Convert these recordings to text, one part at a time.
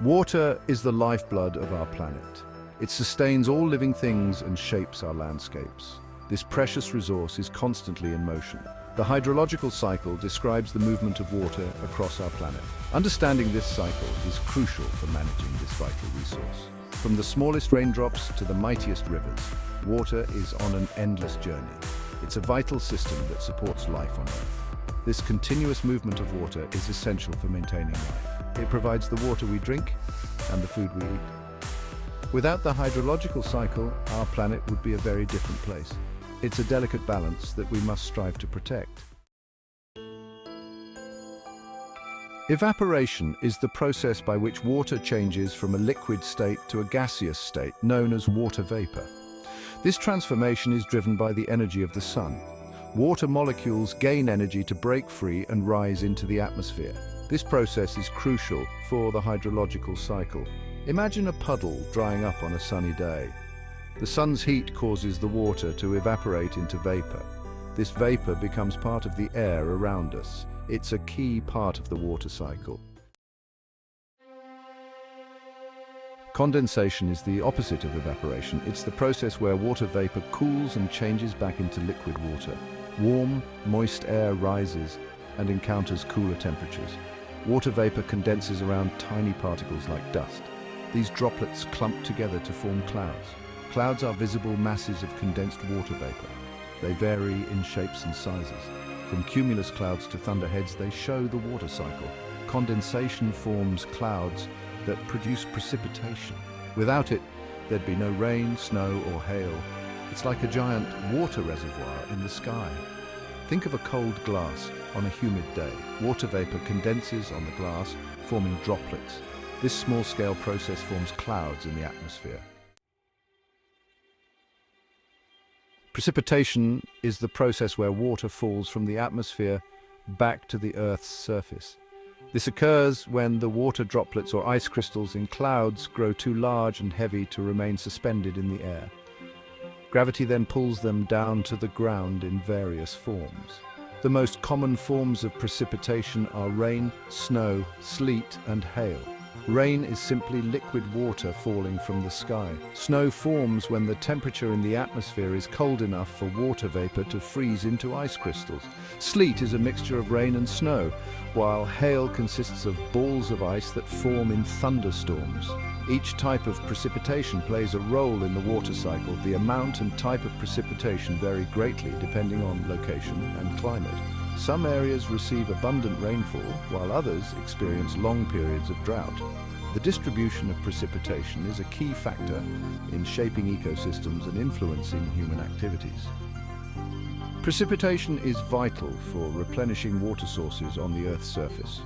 Water is the lifeblood of our planet. It sustains all living things and shapes our landscapes. This precious resource is constantly in motion. The hydrological cycle describes the movement of water across our planet. Understanding this cycle is crucial for managing this vital resource. From the smallest raindrops to the mightiest rivers, water is on an endless journey. It's a vital system that supports life on Earth. This continuous movement of water is essential for maintaining life. It provides the water we drink and the food we eat. Without the hydrological cycle, our planet would be a very different place. It's a delicate balance that we must strive to protect. Evaporation is the process by which water changes from a liquid state to a gaseous state, known as water vapor. This transformation is driven by the energy of the sun. Water molecules gain energy to break free and rise into the atmosphere. This process is crucial for the hydrological cycle. Imagine a puddle drying up on a sunny day. The sun's heat causes the water to evaporate into vapor. This vapor becomes part of the air around us. It's a key part of the water cycle. Condensation is the opposite of evaporation. It's the process where water vapor cools and changes back into liquid water. Warm, moist air rises and encounters cooler temperatures. Water vapor condenses around tiny particles like dust. These droplets clump together to form clouds. Clouds are visible masses of condensed water vapor. They vary in shapes and sizes. From cumulus clouds to thunderheads, they show the water cycle. Condensation forms clouds that produce precipitation. Without it, there'd be no rain, snow, or hail. It's like a giant water reservoir in the sky. Think of a cold glass on a humid day. Water vapor condenses on the glass, forming droplets. This small-scale process forms clouds in the atmosphere. Precipitation is the process where water falls from the atmosphere back to the Earth's surface. This occurs when the water droplets or ice crystals in clouds grow too large and heavy to remain suspended in the air. Gravity then pulls them down to the ground in various forms. The most common forms of precipitation are rain, snow, sleet, and hail. Rain is simply liquid water falling from the sky. Snow forms when the temperature in the atmosphere is cold enough for water vapor to freeze into ice crystals. Sleet is a mixture of rain and snow, while hail consists of balls of ice that form in thunderstorms. Each type of precipitation plays a role in the water cycle. The amount and type of precipitation vary greatly depending on location and climate. Some areas receive abundant rainfall, while others experience long periods of drought. The distribution of precipitation is a key factor in shaping ecosystems and influencing human activities. Precipitation is vital for replenishing water sources on the Earth's surface.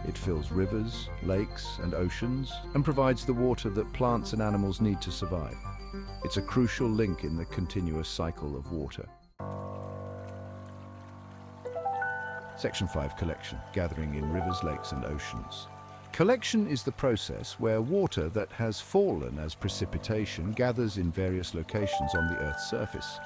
It fills rivers, lakes, and oceans, and provides the water that plants and animals need to survive. It's a crucial link in the continuous cycle of water. Section 5. Collection. Gathering in rivers, lakes, and oceans. Collection is the process where water that has fallen as precipitation gathers in various locations on the Earth's surface.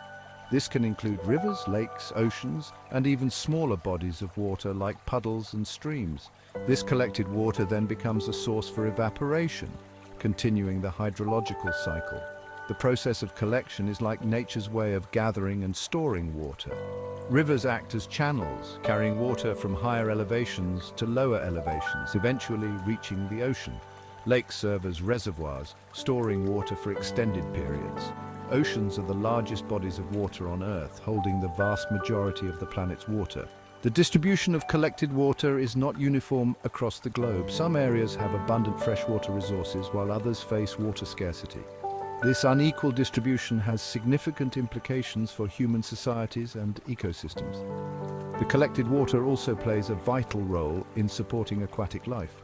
This can include rivers, lakes, oceans, and even smaller bodies of water like puddles and streams. This collected water then becomes a source for evaporation, continuing the hydrological cycle. The process of collection is like nature's way of gathering and storing water. Rivers act as channels, carrying water from higher elevations to lower elevations, eventually reaching the ocean. Lakes serve as reservoirs, storing water for extended periods. Oceans are the largest bodies of water on Earth, holding the vast majority of the planet's water. The distribution of collected water is not uniform across the globe. Some areas have abundant freshwater resources, while others face water scarcity. This unequal distribution has significant implications for human societies and ecosystems. The collected water also plays a vital role in supporting aquatic life.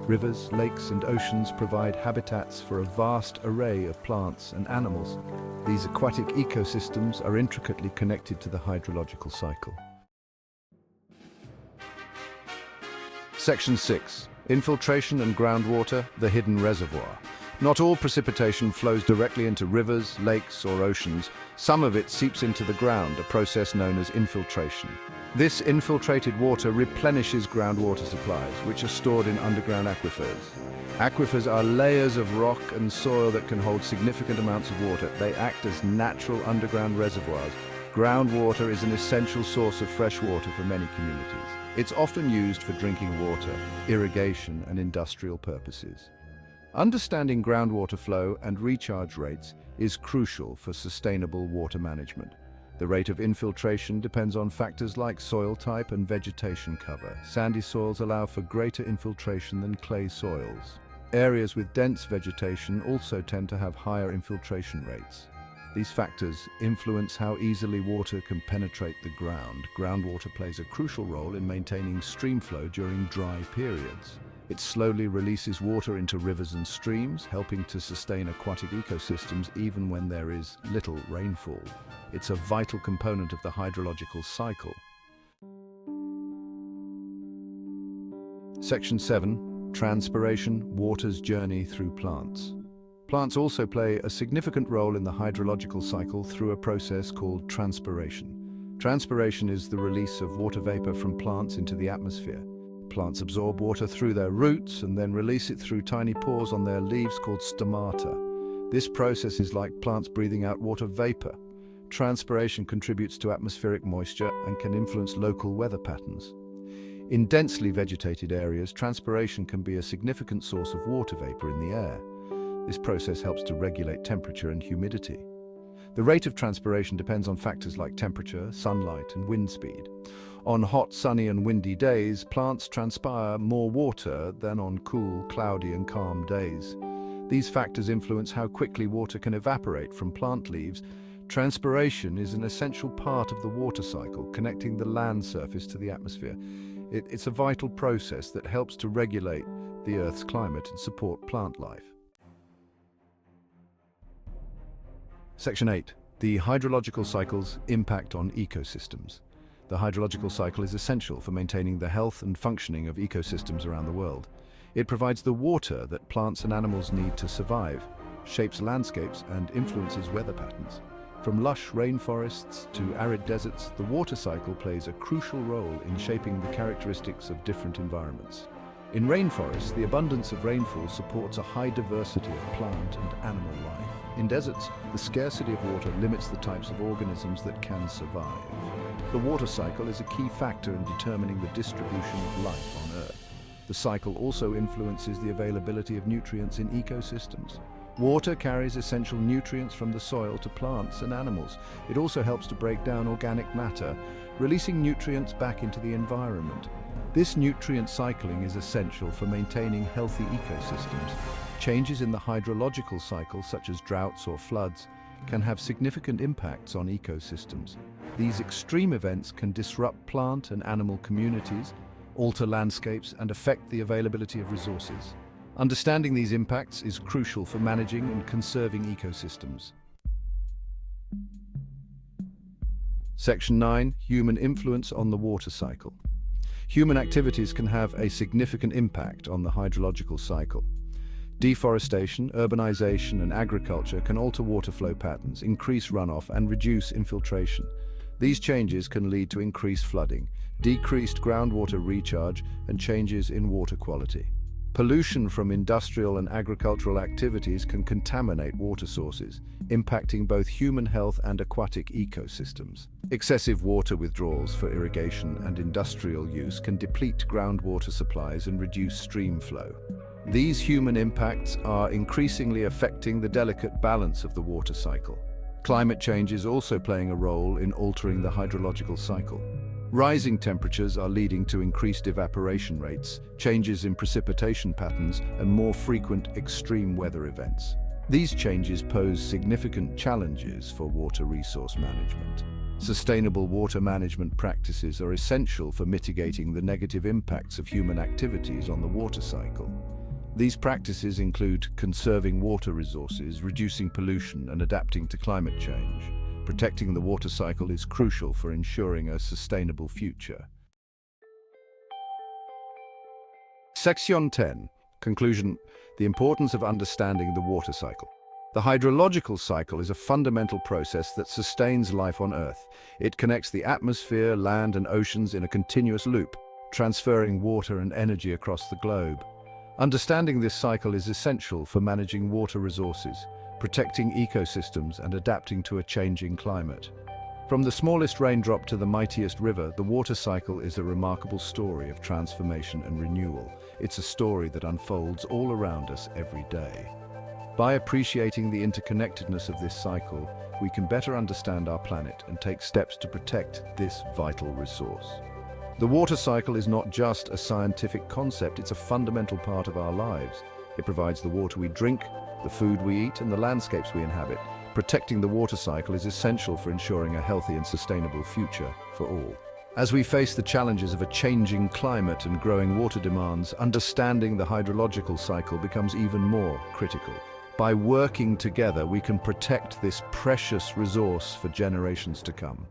Rivers, lakes, and oceans provide habitats for a vast array of plants and animals. These aquatic ecosystems are intricately connected to the hydrological cycle. Section 6. Infiltration and groundwater, the hidden reservoir. Not all precipitation flows directly into rivers, lakes, or oceans. Some of it seeps into the ground, a process known as infiltration. This infiltrated water replenishes groundwater supplies, which are stored in underground aquifers. Aquifers are layers of rock and soil that can hold significant amounts of water. They act as natural underground reservoirs. Groundwater is an essential source of fresh water for many communities. It's often used for drinking water, irrigation, and industrial purposes. Understanding groundwater flow and recharge rates is crucial for sustainable water management. The rate of infiltration depends on factors like soil type and vegetation cover. Sandy soils allow for greater infiltration than clay soils. Areas with dense vegetation also tend to have higher infiltration rates. These factors influence how easily water can penetrate the ground. Groundwater plays a crucial role in maintaining stream flow during dry periods. It slowly releases water into rivers and streams, helping to sustain aquatic ecosystems even when there is little rainfall. It's a vital component of the hydrological cycle. Section 7. Transpiration, water's journey through plants. Plants also play a significant role in the hydrological cycle through a process called transpiration. Transpiration is the release of water vapor from plants into the atmosphere. Plants absorb water through their roots and then release it through tiny pores on their leaves called stomata. This process is like plants breathing out water vapor. Transpiration contributes to atmospheric moisture and can influence local weather patterns. In densely vegetated areas, transpiration can be a significant source of water vapor in the air. This process helps to regulate temperature and humidity. The rate of transpiration depends on factors like temperature, sunlight, and wind speed. On hot, sunny, and windy days, plants transpire more water than on cool, cloudy, and calm days. These factors influence how quickly water can evaporate from plant leaves. Transpiration is an essential part of the water cycle, connecting the land surface to the atmosphere. It's a vital process that helps to regulate the Earth's climate and support plant life. Section 8. The hydrological cycle's impact on ecosystems. The hydrological cycle is essential for maintaining the health and functioning of ecosystems around the world. It provides the water that plants and animals need to survive, shapes landscapes, and influences weather patterns. From lush rainforests to arid deserts, the water cycle plays a crucial role in shaping the characteristics of different environments. In rainforests, the abundance of rainfall supports a high diversity of plant and animal life. In deserts, the scarcity of water limits the types of organisms that can survive. The water cycle is a key factor in determining the distribution of life on Earth. The cycle also influences the availability of nutrients in ecosystems. Water carries essential nutrients from the soil to plants and animals. It also helps to break down organic matter, releasing nutrients back into the environment. This nutrient cycling is essential for maintaining healthy ecosystems. Changes in the hydrological cycle, such as droughts or floods, can have significant impacts on ecosystems. These extreme events can disrupt plant and animal communities, alter landscapes, and affect the availability of resources. Understanding these impacts is crucial for managing and conserving ecosystems. Section 9. Human influence on the water cycle. Human activities can have a significant impact on the hydrological cycle. Deforestation, urbanization, and agriculture can alter water flow patterns, increase runoff, and reduce infiltration. These changes can lead to increased flooding, decreased groundwater recharge, and changes in water quality. Pollution from industrial and agricultural activities can contaminate water sources, impacting both human health and aquatic ecosystems. Excessive water withdrawals for irrigation and industrial use can deplete groundwater supplies and reduce stream flow. These human impacts are increasingly affecting the delicate balance of the water cycle. Climate change is also playing a role in altering the hydrological cycle. Rising temperatures are leading to increased evaporation rates, changes in precipitation patterns, and more frequent extreme weather events. These changes pose significant challenges for water resource management. Sustainable water management practices are essential for mitigating the negative impacts of human activities on the water cycle. These practices include conserving water resources, reducing pollution, and adapting to climate change. Protecting the water cycle is crucial for ensuring a sustainable future. Section 10. Conclusion: the importance of understanding the water cycle. The hydrological cycle is a fundamental process that sustains life on Earth. It connects the atmosphere, land, and oceans in a continuous loop, transferring water and energy across the globe. Understanding this cycle is essential for managing water resources, protecting ecosystems, and adapting to a changing climate. From the smallest raindrop to the mightiest river, the water cycle is a remarkable story of transformation and renewal. It's a story that unfolds all around us every day. By appreciating the interconnectedness of this cycle, we can better understand our planet and take steps to protect this vital resource. The water cycle is not just a scientific concept, it's a fundamental part of our lives. It provides the water we drink, the food we eat, and the landscapes we inhabit. Protecting the water cycle is essential for ensuring a healthy and sustainable future for all. As we face the challenges of a changing climate and growing water demands, understanding the hydrological cycle becomes even more critical. By working together, we can protect this precious resource for generations to come.